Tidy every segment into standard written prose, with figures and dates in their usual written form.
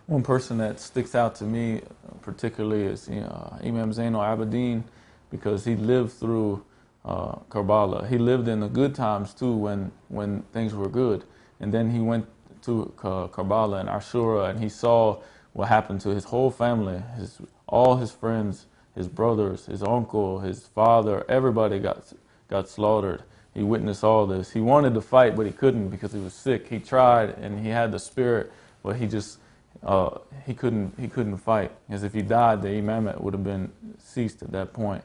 One person that sticks out to me particularly is Imam Zaynul Abideen, because he lived through Karbala. He lived in the good times too, when things were good, and then he went to Karbala and Ashura, and he saw what happened to his whole family, all his friends, his brothers, his uncle, his father, everybody got slaughtered. He witnessed all this. He wanted to fight, but he couldn't because he was sick. He tried, and he had the spirit, but he couldn't fight, because if he died, the imamate would have been ceased at that point.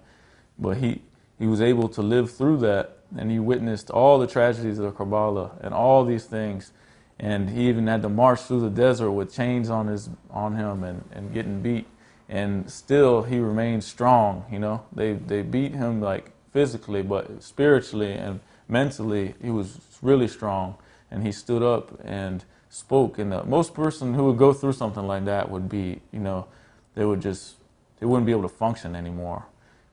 But he was able to live through that, and he witnessed all the tragedies of Karbala and all these things. And he even had to march through the desert with chains on him and getting beat. And still he remained strong. They beat him like physically, but spiritually and mentally he was really strong. And he stood up and spoke. And most person who would go through something like that would be, they wouldn't be able to function anymore.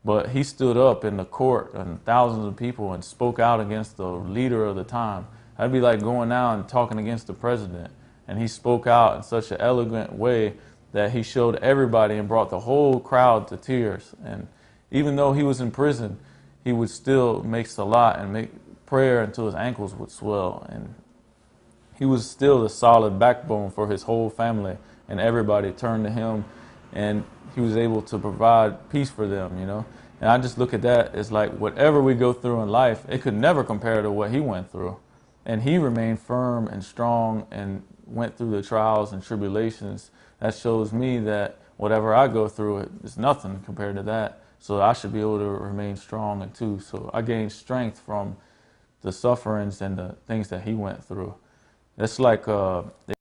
But he stood up in the court and thousands of people and spoke out against the leader of the time. That'd be like going out and talking against the president. And he spoke out in such an elegant way that he showed everybody and brought the whole crowd to tears. And even though he was in prison, he would still make salat and make prayer until his ankles would swell. And he was still a solid backbone for his whole family, and everybody turned to him, and he was able to provide peace for them, And I just look at that as like, whatever we go through in life, it could never compare to what he went through. And he remained firm and strong and went through the trials and tribulations. That shows me that whatever I go through is nothing compared to that. So I should be able to remain strong too. So I gained strength from the sufferings and the things that he went through. It's like